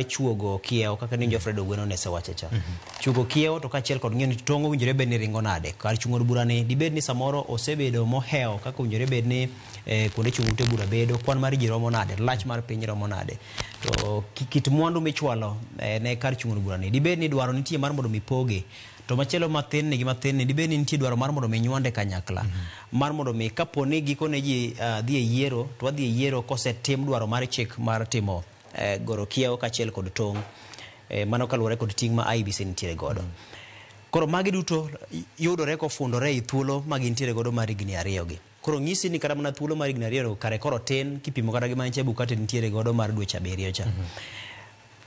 chuogo kiewo kaka ni Jofred Ogweno ne sewache cha. Chuogo kiewo to kachiel kod ng'eyo ni tong' owinjore bed ni ringo nade. Kar chung'o od bura ni dibed ni samoro osebedo mohewo kaka owinjore bed ni kuonde chung'o ute bura bedo, kwan mar ji romo nade, lach mar piny romo nade. To kit mwandu michwalo ne kar chung'o od bura ni dibed ni dwaro nitie mar mondo mipoge. To machielo mathin ni dibed ni nitie dwaro mar mondo mi nywande kanyakla. Mar mondo mi kapo ni gikone ji dhi e yiero, to wadhi e yiero kosetim dwaro mar chik mar timo goro kiewo kachiel kod tong', mano kaluwore kod ting' ma IEBC nitiere godo. Koro magi duto yudore kofundore i thuolo ma gintiere godo mar higni ariyo gi. Koro ng'isi ni kata mana thuolo mar higni ariyo kare koro tin kipimo kata gi manche Bukate nitiere godo mar dweche 7 cha.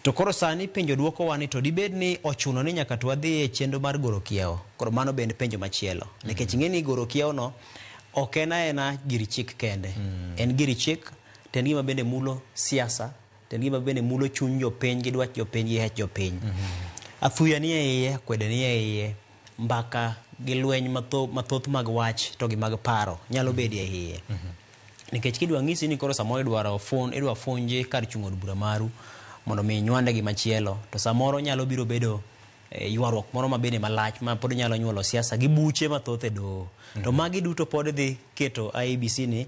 To koro sani penjo duoko wani to dibed ni ochuno ni nyaka to wadhi e chenro mar goro kiewo. Koro mano bende penjo machielo. Nikech ng'eni goro kiewo no ok en gir chik kende. En gir chik, to en gima bende mulo siasa, to en gima bende mulo chuny jopiny gi dwach jopiny gi hech jopiny. Athuya ni e iye, kwede ni e iye, mbaka gi lweny mathoth mag wach to gi mag paro nyalo bedi e iye. Nikech kidwa ng'isi ni koro samoro idwa funji kar chung'o od bura maru mondo mi nywande gi machielo, to samoro nyalo biro bedo ywaruok moro ma bende malach ma pod nyalo nyuolo siasa gi buche mathoth e doho. To magi duto pod dhi keto IEBC ni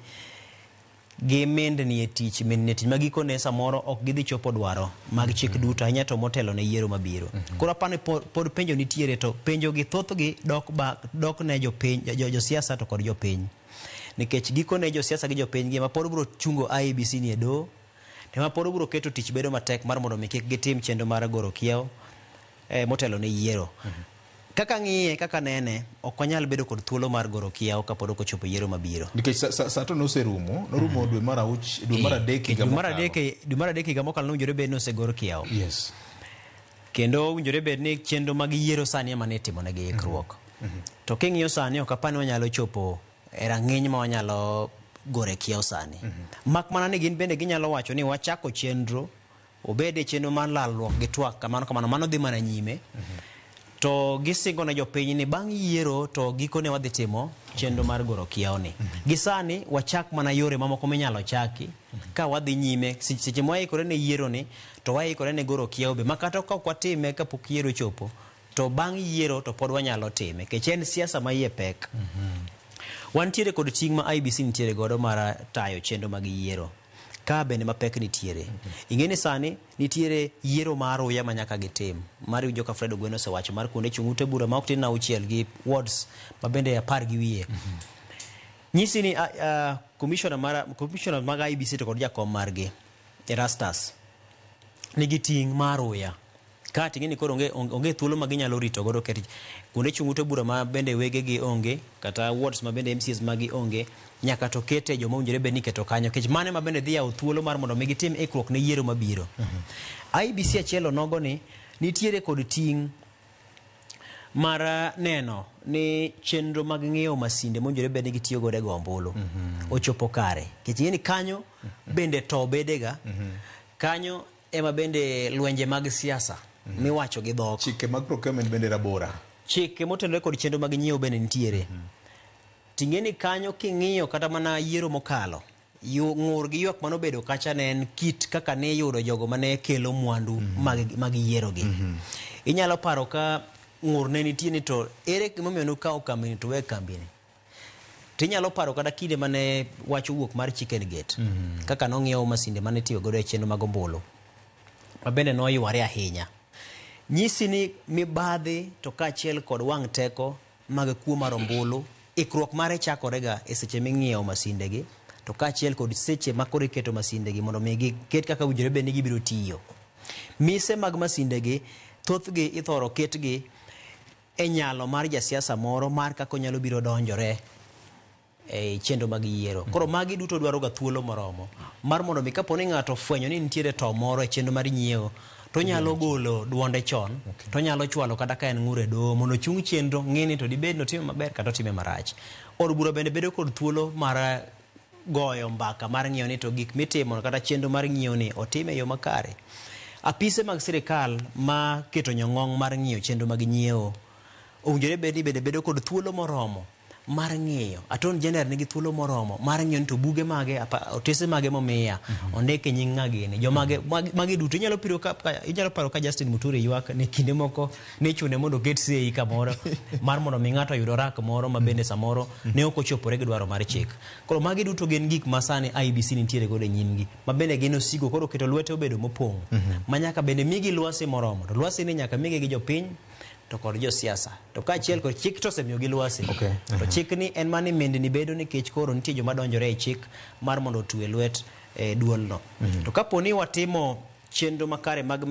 gi mendni e tich magikone samoro ok gidhi chopo dwaro mag chik duto ahinya to motelo ne yiero mabiro. Koro apani pod penjo nitiere, to penjo gi thoth gi dok ne josiasa to kod jopiny. Nikech gikone josiasa gi jopiny gi ma pod biro chungo IEBC ni e doho, tema pod biro keto tich bedo matek mar mondo mi kik gitim chenro mar goro kiewo motelo ne yiero. Kaka ng'iye, kaka nene, ok wanyal bedo kod thuolo mar goro kiewo kapod ok ochopo yiero mabiro. Nikech sato norumo dwe mar adek higa mokalo nowinjore bed ni osegor kiewo. Yes. Kendo owinjore bed ni chenro mag yiero sani ema ne timo negi ikruok. To king'iyo sani ok apani wanyalo chopo e rang'iny ma wanyalo gore kiewo sani. Mak mana ni gin bende ginyalo wacho ni wachako chenro, obede chenro mar lalruok gi twak kamano mano dhi mana nyime. To gisingo na jopiny ni bang' yiero to gikone wadhi timo chenro mar goro kiewo ni. Gisani wachak mana yore mamoko minyalo chaki ka wadhi nyime seche mwaikore ne yiero ni to waikore ne goro kiewo be makata ka watime kapok yiero chopo, to bang' yiero to pod wanyalo time kech en siasa ma iye pek. Wantiere kod ting' ma IEBC nitiere godo mar tayo chenro mag yiero. Ka bende mapek nitiere. Ing'eni sani nitiere yiero mar Uya ma nyaka gitim. Mar Joka Fred Ogweno osewacho mar kuonde chung'o ute bura ma ok tin 6 gi wards ma bende 10 gi wiye. Nyisi ni commissioner mag IEBC to kod jakom margi Erastus nigi ting' mar Uya. Ka ting'eni koro onge thuolo ma ginyalo rito godo ket kuonde chung'o ute bura ma bende wege gi onge kata wards ma bende MCs magi onge, nyaka to kete joma owinjore bed ni keto kanyo kech mane ma bende dhi yawo thuolo mar mondo mi gitim ikruok ne yiero mabiro. IEBC achielo nogo ni nitiere kod ting' mar neno ni chenro mag ng'iewo masinde mowinjore bed ni gitiyo godo e go ombulu ochopo kare. Kech ng'eni kanyo bende to bedega, kanyo ema bende lwenje mag siasa miwacho gi dhok. Chike mag procurement bende rabora. Chike motenore kod chenro mag nyiewo bende nitiere. Ting'eni kanyo king'iyo kata mana yiero mokalo, ng'ur gi ywak manobedo kacha ne en kit kaka ne yudo jogo mane kelo mwandu mag yiero gi. Inyalo paro ka ng'ur ne nitie ni to ere gimomiyo nukawo kambi ni to we kambi ni. Tinyalo paro kata kinde mane wacho wuok mar Chicken Gate, kaka nong'iewo masinde mane tiyo godo e chenro mag ombulu, ma bende noyware ahinya. Nyisi ni mibadhi to kaachiel kod wang' teko mag kuo mar ombulu, ikruok mare chakorega e seche ming'iewo masinde gi, to kaachiel kod seche ma koro iketo masinde gi mondo mi giket kaka owinjore bed ni gibiro tiyo. Mise mag masinde gi thothgi ithoro ketgi e nyalo mar jasiasa moro mar kaka onyalo biro donjore e chenro mag yiero. Koro magi duto dwaro ga thuolo moromo mar mondo mi kapo ni ng'ato fwenyo ni nitiere to moro e chenro mar nyiewo, to nyalo golo duonde chon, to nyalo chwalo kata ka en ng'ure doho mondo chung chenro ng'ini to dibed no time maber kata time marach. Od bura bende bedo kod thuolo mar goyo mbaka mar ng'iyo ni to gik mitimo kata chenro mar ng'iyo ni otime yo makare. Apise mag sirikal ma keto nyong'ong mar ng'iyo chenro mag nyiewo owinjore bed ni bedo kod thuolo moromo mar ng'iyo Attorney General nigi thuolo moromo mar ng'iyo to buge mage otese mage momiya ondike nying ng'agini jomage magi duto inyalo paro ka Justin Muturi ywak ne kinde moko ne chune mondo ket sei kamoro mar mondo mi ng'ato oyud orak moro ma bende samoro ne ok ochopore gi dwaro mar chik. Koro magi duto gin gik ma sani IEBC nitiere godo e nyimgi ma bende gin osigo koro keto lwete obedo mopong' ma nyaka bende migi lwasi moromo to lwasi ni nyaka migi gi jopiny to kod josiasa to kaachiel kod chik to osemiyo gi lwasi to chik ni en mani mendni bedo nikech koro nitie joma donjore e chik mar mondo otwe lwet duolno to kaponi watimo chenro makare mag